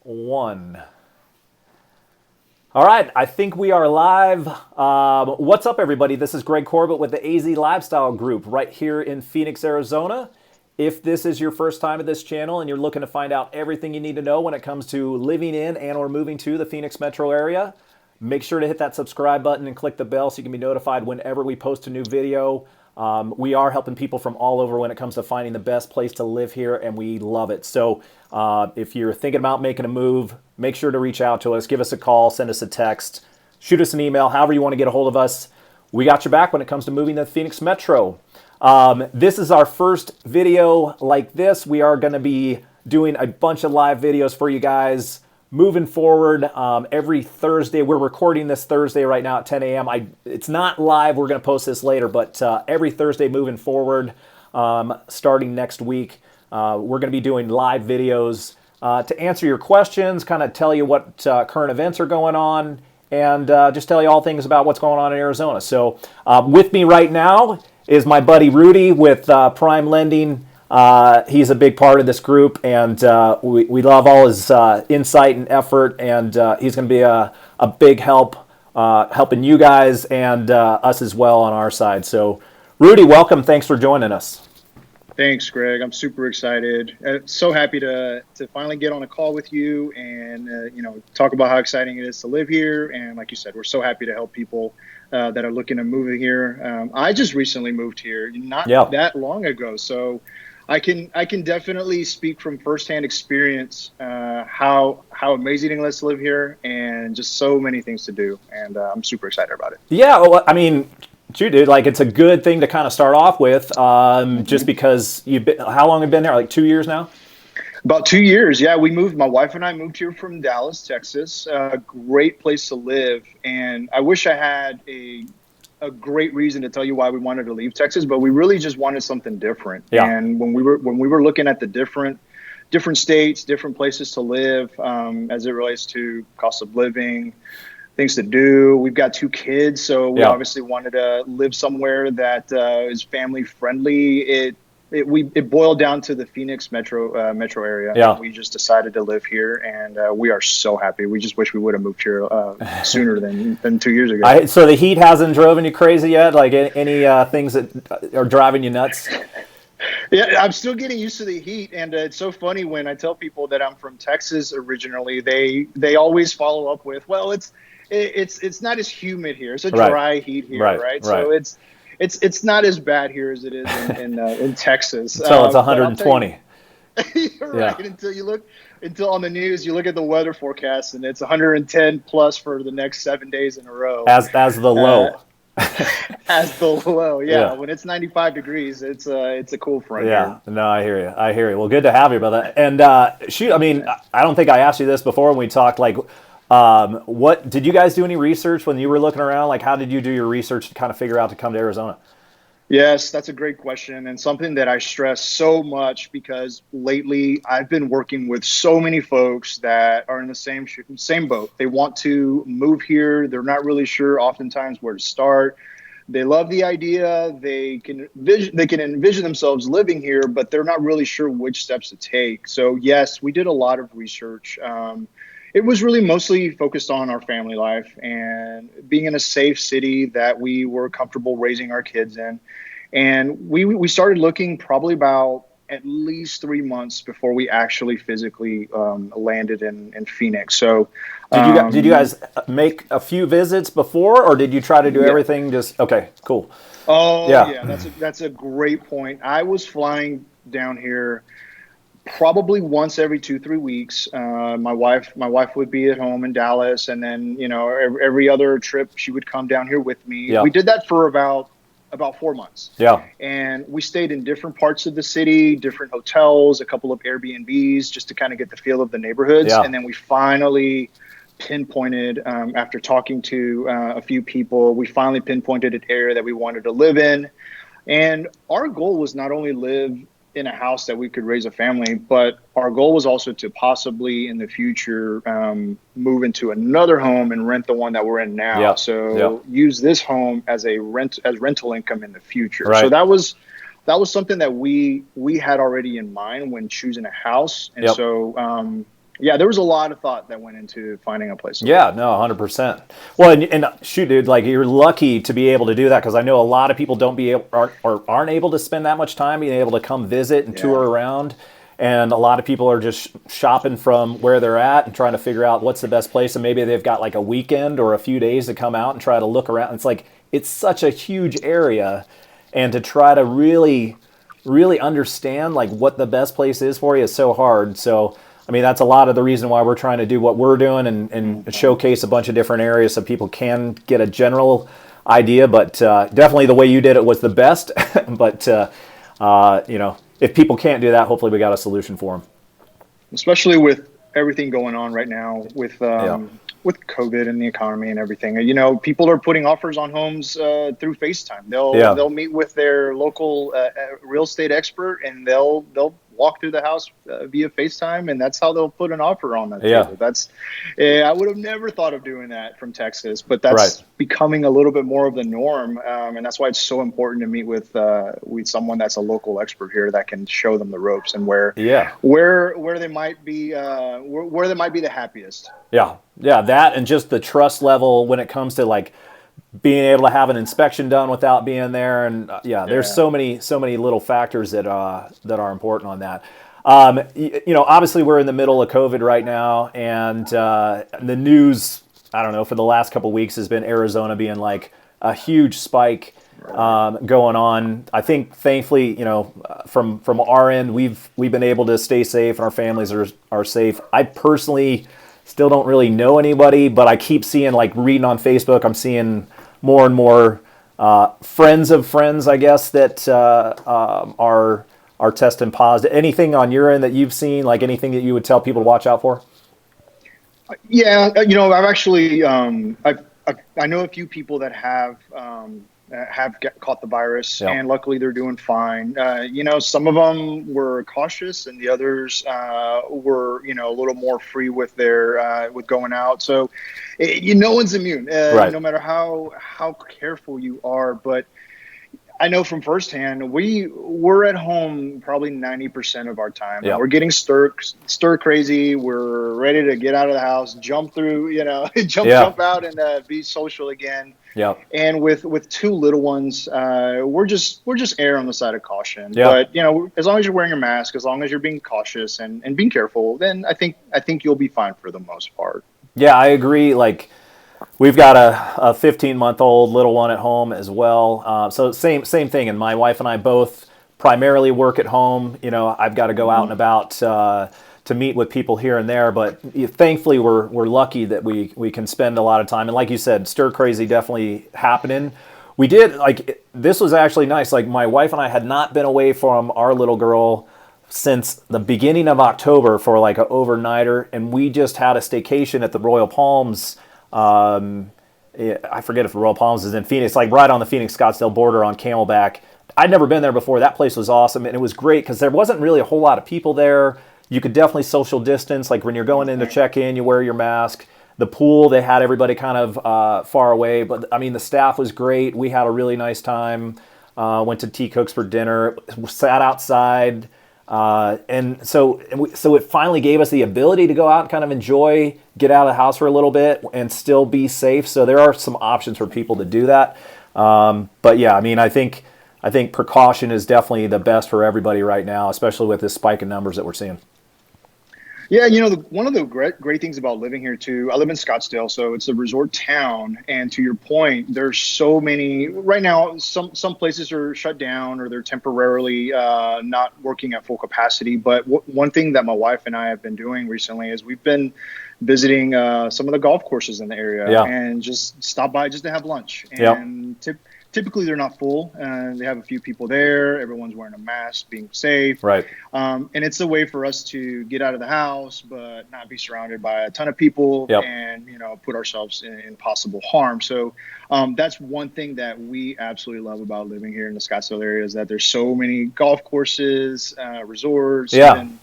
One. All right, I think we are live. What's up, everybody? This is Greg Corbett with the AZ Lifestyle Group right here in Phoenix, Arizona. If this is your first time at this channel and you're looking to find out everything you need to know when it comes to living in and or moving to the Phoenix metro area, make sure to hit that subscribe button and click the bell so you can be notified whenever we post a new video. We are helping people from all over when it comes to finding the best place to live here, and we love it. So if you're thinking about making a move, make sure to reach out to us. Give us a call, send us a text, shoot us an email, however you want to get a hold of us. We got your back when it comes to moving to the Phoenix metro. This is our first video like this. We are going to be doing a bunch of live videos for you guys moving forward. Every Thursday, we're recording this Thursday right now at 10 a.m. It's not live. We're going to post this later, but every Thursday moving forward, starting next week, we're going to be doing live videos to answer your questions, kind of tell you what current events are going on, and just tell you all things about what's going on in Arizona. So with me right now is my buddy Rudy with Prime Lending. He's a big part of this group, and we love all his insight and effort, and he's going to be a big help helping you guys and us as well on our side. So, Rudy, welcome. Thanks for joining us. Thanks, Greg. I'm super excited. So happy to finally get on a call with you and talk about how exciting it is to live here. And like you said, we're so happy to help people that are looking to move here. I just recently moved here, not that long ago, so I can definitely speak from firsthand experience how amazing it is to live here, and just so many things to do, and I'm super excited about it. Yeah, well, I mean, dude, like it's a good thing to kind of start off with, just because how long have you been there? Like 2 years now? About 2 years, yeah. My wife and I moved here from Dallas, Texas. Great place to live, and I wish I had a great reason to tell you why we wanted to leave Texas, but we really just wanted something different. Yeah. And when we were looking at the different states, different places to live, as it relates to cost of living, things to do. We've got 2 kids, so we obviously wanted to live somewhere that is family friendly. It boiled down to the Phoenix metro area. Yeah. We just decided to live here, and we are so happy. We just wish we would have moved here sooner than 2 years ago. So the heat hasn't driven you crazy yet? Like any things that are driving you nuts? Yeah, I'm still getting used to the heat, and it's so funny when I tell people that I'm from Texas originally. They always follow up with, "Well, it's not as humid here. It's a dry heat here, right? So it's not as bad here as it is in Texas." So it's 120. Right. Until on the news you look at the weather forecast and it's 110 plus for the next 7 days in a row. As the low. As the low, yeah. When it's 95 degrees, it's a cool front. Yeah, no, I hear you. Well, good to have you, brother. And I mean, I don't think I asked you this before when we talked. Like, what did you guys do any research when you were looking around? Like, how did you do your research to kind of figure out to come to Arizona? Yes, that's a great question, and something that I stress so much because lately I've been working with so many folks that are in the same boat. They want to move here. They're not really sure oftentimes where to start. They love the idea. They can envision themselves living here, but they're not really sure which steps to take. So yes, we did a lot of research. It was really mostly focused on our family life and being in a safe city that we were comfortable raising our kids in. And we started looking probably about at least 3 months before we actually physically landed in Phoenix. So did you guys make a few visits before, or did you try to do everything just okay, cool? Oh yeah, that's a great point. I was flying down here probably once every 2-3 weeks. My wife would be at home in Dallas, and then every other trip she would come down here with me. Yeah. We did that for about 4 months. Yeah. And we stayed in different parts of the city, different hotels, a couple of Airbnbs, just to kind of get the feel of the neighborhoods. Yeah. And then we finally pinpointed, after talking to a few people, we finally pinpointed an area that we wanted to live in. And our goal was not only live in a house that we could raise a family, but our goal was also to possibly in the future move into another home and rent the one that we're in now. Yeah. So use this home as rental income in the future. Right. So that was something that we had already in mind when choosing a house. And so Yeah, there was a lot of thought that went into finding a place to live. Yeah, no, 100%. Well, and shoot, dude, like you're lucky to be able to do that because I know a lot of people don't be able, aren't able to spend that much time being able to come visit and Yeah. tour around. And a lot of people are just shopping from where they're at and trying to figure out what's the best place. And maybe they've got like a weekend or a few days to come out and try to look around. It's like, it's such a huge area. And to try to really understand like what the best place is for you is so hard. So, I mean, that's a lot of the reason why we're trying to do what we're doing and showcase a bunch of different areas so people can get a general idea. But definitely the way you did it was the best. But, if people can't do that, hopefully we got a solution for them. Especially with everything going on right now Yeah. with COVID and the economy and everything. People are putting offers on homes through FaceTime. Yeah. They'll meet with their local real estate expert, and they'll walk through the house via FaceTime, and that's how they'll put an offer on the Yeah. table. I would have never thought of doing that from Texas, but that's Right. becoming a little bit more of the norm, and that's why it's so important to meet with someone that's a local expert here that can show them the ropes and where Yeah. where they might be where they might be the happiest. Yeah. Yeah. That and just the trust level when it comes to like being able to have an inspection done without being there, and there's Yeah. so many little factors that are important on that. Obviously we're in the middle of COVID right now, and the news, I don't know, for the last couple of weeks has been Arizona being like a huge spike going on. I think thankfully, from our end, we've been able to stay safe and our families are safe. I personally still don't really know anybody, but I keep seeing, like reading on Facebook, I'm seeing more and more friends of friends, I guess, that are testing positive. Anything on your end that you've seen, like anything that you would tell people to watch out for? Yeah, I've actually I know a few people that have caught the virus, Yeah. and luckily they're doing fine. Some of them were cautious, and the others were a little more free with their with going out. So, no one's immune, Right. no matter how careful you are. But I know from firsthand, we're at home probably 90% of our time. Yeah. We're getting stir crazy. We're ready to get out of the house, jump through, jump out and be social again. Yeah. And with two little ones, we're just err on the side of caution. Yeah. But as long as you're wearing a mask, as long as you're being cautious and being careful, then I think you'll be fine for the most part. Yeah, I agree. Like, we've got a 15-month-old little one at home as well. So same thing. And my wife and I both primarily work at home. I've got to go out and about to meet with people here and there. But thankfully, we're lucky that we can spend a lot of time. And like you said, stir crazy definitely happening. We did, like, this was actually nice. Like, my wife and I had not been away from our little girl since the beginning of October for like an overnighter. And we just had a staycation at the Royal Palms. I forget if the Royal Palms is in Phoenix, like right on the Phoenix-Scottsdale border on Camelback. I'd never been there before. That place was awesome, and it was great because there wasn't really a whole lot of people there. You could definitely social distance. Like when you're going in to check in, you wear your mask. The pool, they had everybody kind of far away. But, I mean, the staff was great. We had a really nice time. Went to T. Cook's for dinner. Sat outside. And so it finally gave us the ability to go out and kind of enjoy, get out of the house for a little bit and still be safe. So there are some options for people to do that. But yeah, I mean, I think precaution is definitely the best for everybody right now, especially with this spike in numbers that we're seeing. Yeah, one of the great things about living here too, I live in Scottsdale, so it's a resort town. And to your point, there's so many right now. Some places are shut down or they're temporarily not working at full capacity. But one thing that my wife and I have been doing recently is we've been visiting some of the golf courses in the area and just stop by just to have lunch. And typically they're not full. They have a few people there. Everyone's wearing a mask, being safe. Right. And it's a way for us to get out of the house, but not be surrounded by a ton of people and, put ourselves in possible harm. So that's one thing that we absolutely love about living here in the Scottsdale area is that there's so many golf courses, resorts, and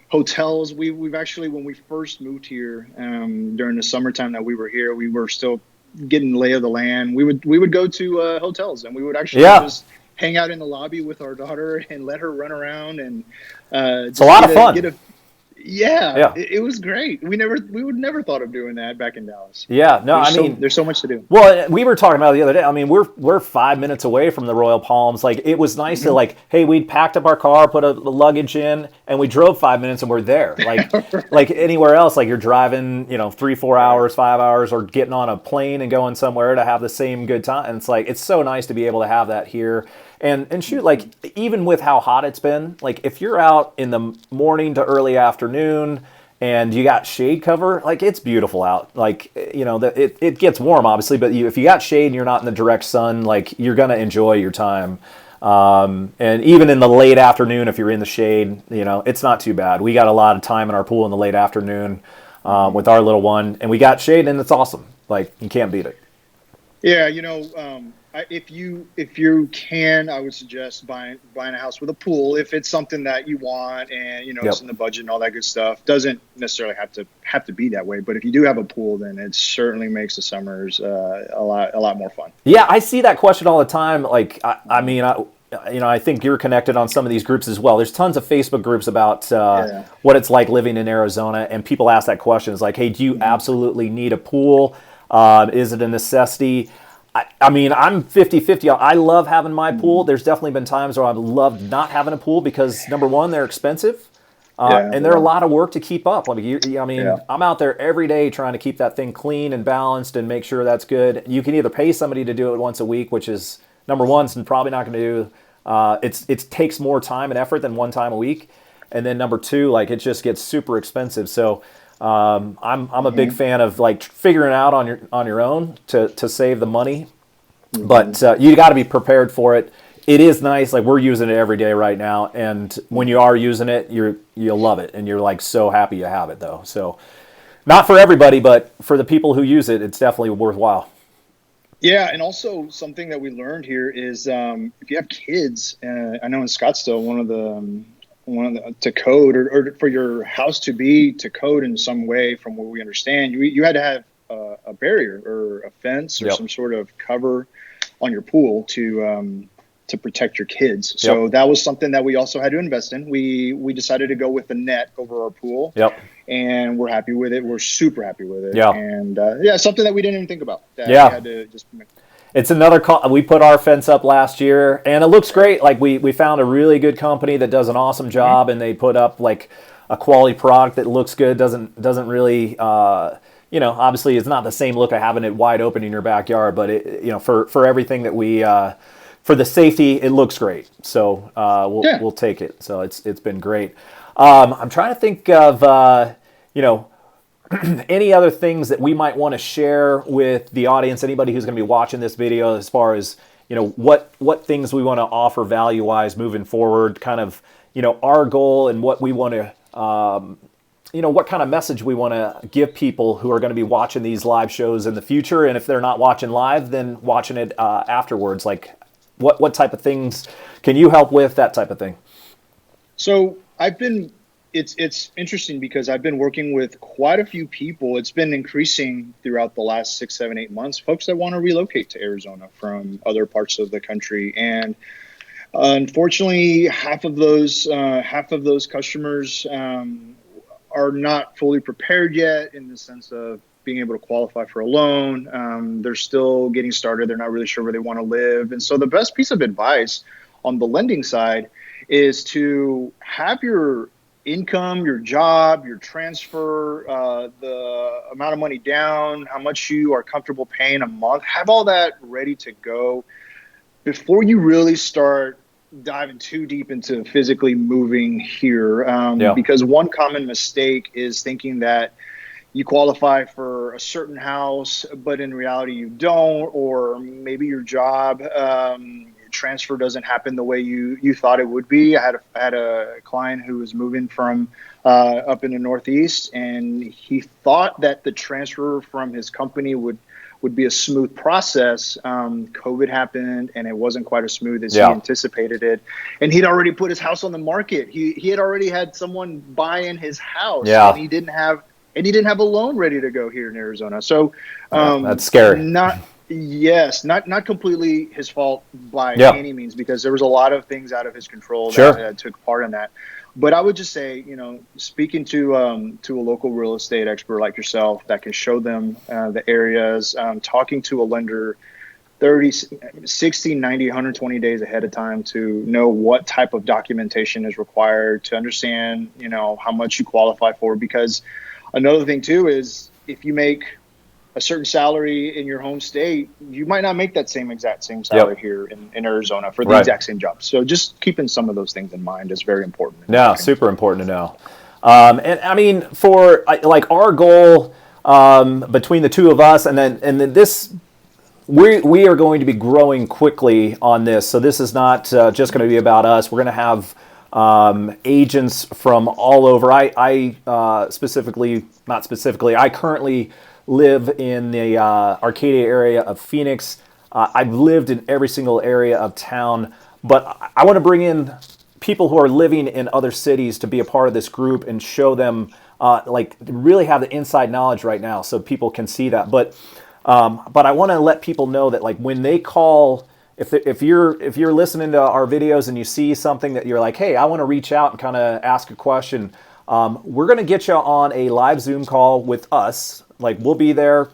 hotels. We've actually, when we first moved here during the summertime that we were here, we were still getting lay of the land. We would go to hotels and we would actually just hang out in the lobby with our daughter and let her run around and it's a lot of fun. Yeah, Yeah. it was great. We would never thought of doing that back in Dallas. Yeah. No, I mean, There's so much to do. well, we were talking about it the other day. I mean, we're 5 minutes away from the Royal Palms. Like, it was nice to, Hmm. like, hey, we packed up our car, put a luggage in, and we drove 5 minutes and we're there. Like anywhere else, like you're driving, 3, 4 hours, 5 hours, or getting on a plane and going somewhere to have the same good time. And it's like it's so nice to be able to have that here. And shoot, like even with how hot it's been, like if you're out in the morning to early afternoon and you got shade cover, like it's beautiful out. Like it gets warm obviously, but if you got shade and you're not in the direct sun, like you're gonna enjoy your time. And even in the late afternoon, if you're in the shade, it's not too bad. We got a lot of time in our pool in the late afternoon with our little one, and we got shade, and it's awesome. Like you can't beat it. Yeah, if you can, I would suggest buying a house with a pool if it's something that you want and Yep. it's in the budget and all that good stuff. Doesn't necessarily have to be that way, but if you do have a pool, then it certainly makes the summers a lot more fun. Yeah, I see that question all the time. Like, I mean, I think you're connected on some of these groups as well. There's tons of Facebook groups about Yeah. what it's like living in Arizona, and people ask that question. It's like, hey, do you absolutely need a pool? Is it a necessity? I mean, I'm 50-50. I love having my pool. There's definitely been times where I've loved not having a pool because, number one, they're expensive. Yeah, And they they're a are. lot of work to keep up. I Yeah. mean, I'm out there every day trying to keep that thing clean and balanced and make sure that's good. You can either pay somebody to do it once a week, which is number one, and probably not going to do. It takes more time and effort than one time a week, and then number two, like it just gets super expensive. So I'm a big Hmm. fan of like figuring it out on your own to save the money, Hmm. but you got to be prepared for it. It is nice. Like we're using it every day right now, and when you are using it, you'll love it, and you're like so happy you have it though. So not for everybody, but for the people who use it, it's definitely worthwhile. Yeah, and also something that we learned here is if you have kids, I know in Scottsdale, one of the to code or for your house to be to code in some way, from what we understand, you had to have a barrier or a fence or Yep. some sort of cover on your pool to protect your kids. Yep. So that was something that we also had to invest in. We decided to go with the net over our pool, Yep. and we're happy with it. We're super happy with it, Yeah. and yeah, something that we didn't even think about that we Yeah. had to just. It's another call. We put our fence up last year, and it looks great. Like we found a really good company that does an awesome job, and they put up like a quality product that looks good. Doesn't really, obviously it's not the same look of having it wide open in your backyard, but for everything that we for the safety, it looks great. So Yeah. we'll take it. So it's been great. I'm trying to think of you know any other things that we might want to share with the audience, anybody who's going to be watching this video, as far as what things we want to offer value wise moving forward, kind of our goal and what we want to what kind of message we want to give people who are going to be watching these live shows in the future, and if they're not watching live, then watching it afterwards. Like what type of things can you help with, that type of thing? So it's interesting because I've been working with quite a few people. It's been increasing throughout the last 6, 7, 8 months. Folks that want to relocate to Arizona from other parts of the country, and unfortunately, half of those customers are not fully prepared yet in the sense of being able to qualify for a loan. They're still getting started. They're not really sure where they want to live. And so the best piece of advice on the lending side is to have your income, your job, your transfer, the amount of money down, how much you are comfortable paying a month, have all that ready to go before you really start diving too deep into physically moving here. Yeah. Because one common mistake is thinking that you qualify for a certain house, but in reality you don't, or maybe your job transfer doesn't happen the way you thought it would be. I had a client who was moving from up in the Northeast, and he thought that the transfer from his company would be a smooth process. COVID happened, and it wasn't quite as smooth as he Yeah. anticipated it. And he'd already put his house on the market. He had already had someone buy in his house, Yeah. and he didn't have a loan ready to go here in Arizona. So, Yeah, that's scary. not completely his fault by Yeah. any means, because there was a lot of things out of his control Sure. that took part in that. But I would just say, speaking to a local real estate expert like yourself that can show them the areas, talking to a lender 30, 60, 90, 120 days ahead of time to know what type of documentation is required, to understand, how much you qualify for. Because another thing too is if you make a certain salary in your home state, you might not make that exact same salary Yep. here in Arizona for the Right. exact same job. So just keeping some of those things in mind is very important in my No, opinion. super important to know. And I mean, for like our goal between the two of us, and then this, we are going to be growing quickly on this. So this is not just going to be about us. We're going to have agents from all over. I specifically, not specifically, I currently live in the Arcadia area of Phoenix. I've lived in every single area of town, but I want to bring in people who are living in other cities to be a part of this group and show them like really have the inside knowledge right now so people can see that. But I want to let people know that like when they call, if you're listening to our videos and you see something that you're like, hey, I want to reach out and kind of ask a question, we're going to get you on a live Zoom call with us. Like we'll be there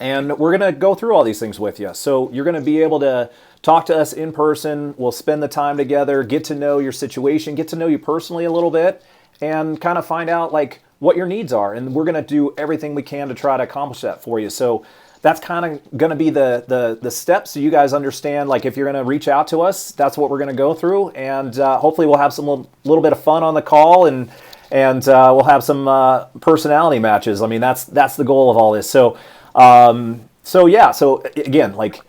and we're going to go through all these things with you. So you're going to be able to talk to us in person. We'll spend the time together, get to know your situation, get to know you personally a little bit, and kind of find out like what your needs are. And we're going to do everything we can to try to accomplish that for you. So that's kind of going to be the steps so you guys understand, like if you're going to reach out to us, that's what we're going to go through. And hopefully we'll have some little bit of fun on the call, and we'll have some personality matches. I mean, that's the goal of all this. So yeah. So again, like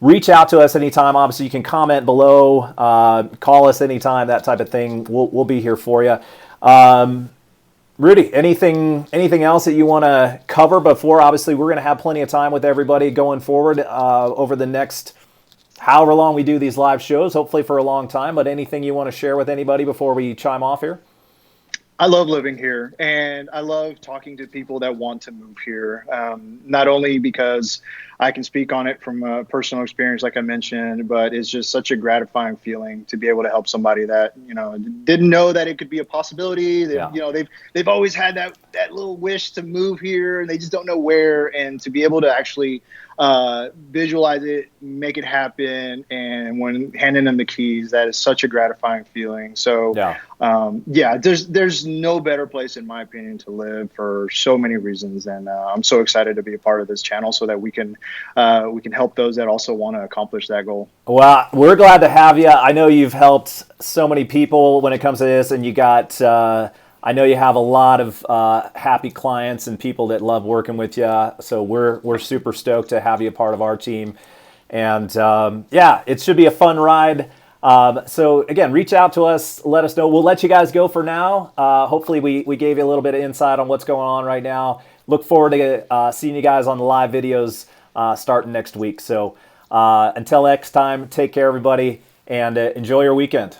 reach out to us anytime. Obviously, you can comment below, call us anytime, that type of thing. We'll be here for you. Rudy, anything else that you want to cover before? Obviously, we're going to have plenty of time with everybody going forward over the next however long we do these live shows, hopefully for a long time. But anything you want to share with anybody before we chime off here? I love living here, and I love talking to people that want to move here. Not only because I can speak on it from a personal experience, like I mentioned, but it's just such a gratifying feeling to be able to help somebody that didn't know that it could be a possibility. Yeah. They've always had that little wish to move here, and they just don't know where. And to be able to actually visualize it, make it happen, and when handing them the keys, that is such a gratifying feeling. So there's no better place in my opinion to live for so many reasons, and I'm so excited to be a part of this channel so that we can help those that also want to accomplish that goal. Well, we're glad to have you. I know you've helped so many people when it comes to this, and you got I know you have a lot of happy clients and people that love working with you. So we're super stoked to have you a part of our team. And yeah, it should be a fun ride. So again, reach out to us, let us know. We'll let you guys go for now. Hopefully we gave you a little bit of insight on what's going on right now. Look forward to seeing you guys on the live videos starting next week. So until next time, take care, everybody, and enjoy your weekend.